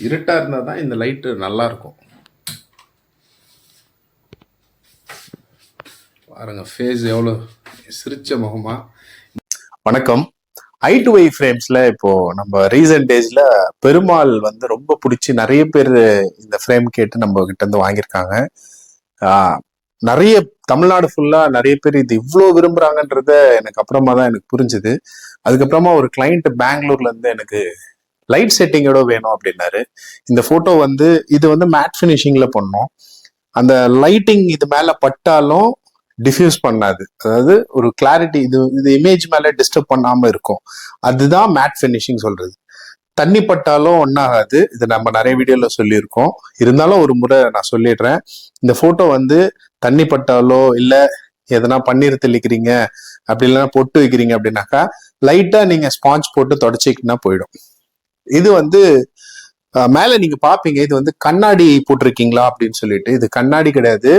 இருட்டாக இருந்தால் தான் இந்த லைட்டு நல்லாயிருக்கும். பாருங்க ஃபேஸ் எவ்வளோ சிரிச்ச முகமா. வணக்கம். I2I ஃப்ரேம்ஸில் இப்போ நம்ம ரீசன்ட் டேஸில் பெருமாள் வந்து ரொம்ப பிடிச்சி நிறைய பேர் இந்த ஃப்ரேம் கேட்டு நம்ம கிட்ட இருந்து வாங்கியிருக்காங்க. நிறைய தமிழ்நாடு ஃபுல்லாக நிறைய பேர் இது இவ்வளோ விரும்புகிறாங்கன்றத எனக்கு அப்புறமா தான் எனக்கு புரிஞ்சுது. அதுக்கப்புறமா ஒரு கிளைண்ட் பெங்களூர்லேருந்து எனக்கு லைட் செட்டிங்கோட வேணும் அப்படின்னாரு. இந்த ஃபோட்டோ வந்து இது வந்து மேட் ஃபினிஷிங்கில் பண்ணோம். அந்த லைட்டிங் இது மேலே பட்டாலும் டிஃப்யூஸ் பண்ணாது, அதாவது ஒரு கிளாரிட்டி இது இமேஜ் மேலே டிஸ்டர்ப் பண்ணாமல் இருக்கும். அதுதான் மேட் ஃபினிஷிங் சொல்றது. தண்ணி பட்டாலும் ஒன்றாகாது, இது நம்ம நிறைய வீடியோவில் சொல்லியிருக்கோம். இருந்தாலும் ஒரு முறை நான் சொல்லிடுறேன். இந்த ஃபோட்டோ வந்து தண்ணி பட்டாலோ இல்லை எதனா பன்னீர் தெளிக்கிறீங்க அப்படி இல்லைன்னா பொட்டு வைக்கிறீங்க அப்படின்னாக்கா லைட்டாக நீங்கள் ஸ்பாஞ்ச் போட்டு தொடச்சிக்கிட்டா போயிடும். இது வந்து மேலே நீங்கள் பார்ப்பீங்க, இது வந்து கண்ணாடி போட்டிருக்கீங்களா அப்படின்னு சொல்லிட்டு. இது கண்ணாடி கிடையாது,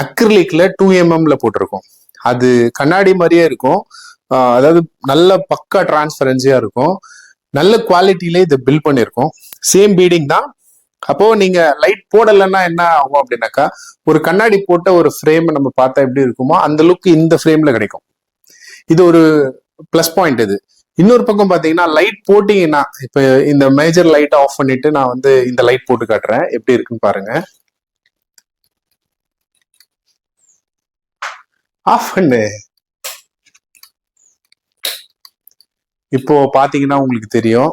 அக்ரிலிக்ல 2mm போட்டிருக்கோம். அது கண்ணாடி மாதிரியே இருக்கும், அதாவது நல்ல பக்கா டிரான்ஸ்பரன்சியா இருக்கும். நல்ல குவாலிட்டியிலே இது பில்ட் பண்ணியிருக்கோம். சேம் பீடிங் தான். அப்போ நீங்க லைட் போடலைன்னா என்ன ஆகும் அப்படின்னாக்கா, ஒரு கண்ணாடி போட்ட ஒரு ஃப்ரேம் நம்ம பார்த்தா எப்படி இருக்குமோ அந்த லுக் இந்த ஃப்ரேம்ல கிடைக்கும். இது ஒரு பிளஸ் பாயிண்ட். இது இன்னொரு பக்கம் பாத்தீங்கன்னா லைட் போட்டீங்கன்னா, இப்ப இந்த மேஜர் லைட் ஆஃப் பண்ணிட்டு நான் வந்து இந்த லைட் போட்டு காட்டுறேன் எப்படி இருக்குன்னு பாருங்க. ஆஃப் பண்ணு. இப்போ பாத்தீங்கன்னா உங்களுக்கு தெரியும்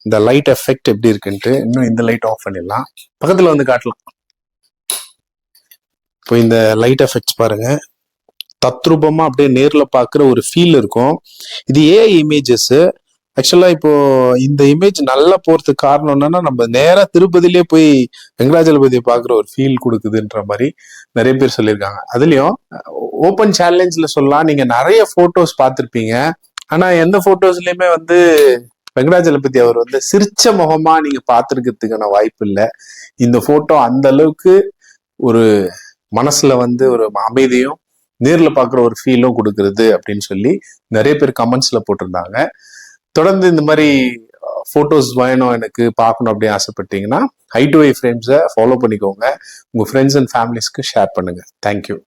இந்த லைட் எஃபெக்ட் எப்படி இருக்குன்ட்டு. இன்னும் இந்த லைட் ஆஃப் பண்ணிடலாம், பக்கத்துல வந்து காட்டலாம். இப்போ இந்த லைட் எஃபெக்ட்ஸ் பாருங்க, தத்ரூபமா அப்படியே நேர்ல பாக்குற ஒரு ஃபீல் இருக்கும். இது ஏஐ இமேஜஸ். ஆக்சுவலா இப்போ இந்த இமேஜ் நல்லா போறதுக்கு காரணம் என்னன்னா, நம்ம நேரா திருப்பதிலே போய் வெங்கடாஜலபதியை பாக்குற ஒரு ஃபீல் கொடுக்குதுன்ற மாதிரி நிறைய பேர் சொல்லியிருக்காங்க. அதுலயும் ஓப்பன் சேலஞ்ச்ல சொல்லலாம், நீங்க நிறைய போட்டோஸ் பார்த்திருப்பீங்க. ஆனா எந்த போட்டோஸ்லயுமே வந்து வெங்கடாஜலபதி அவர் வந்து சிரிச்ச முகமா நீங்க பார்த்துருக்கிறதுக்கான வாய்ப்பு இல்லை. இந்த போட்டோ அந்த அளவுக்கு ஒரு மனசுல வந்து ஒரு அமைதியும் நேர்ல பாக்குற ஒரு ஃபீலும் கொடுக்கறது அப்படின்னு சொல்லி நிறைய பேர் கமெண்ட்ஸ்ல போட்டிருந்தாங்க. தொடர்ந்து இந்த மாதிரி போட்டோஸ் வேணும் எனக்கு பார்க்கணும் அப்படின்னு ஆசைப்பட்டீங்கன்னா I2I ஃப்ரேம்ஸை ஃபாலோ பண்ணிக்கோங்க. உங்க ஃப்ரெண்ட்ஸ் அண்ட் ஃபேமிலிஸ்க்கு ஷேர் பண்ணுங்க. தேங்க்யூ.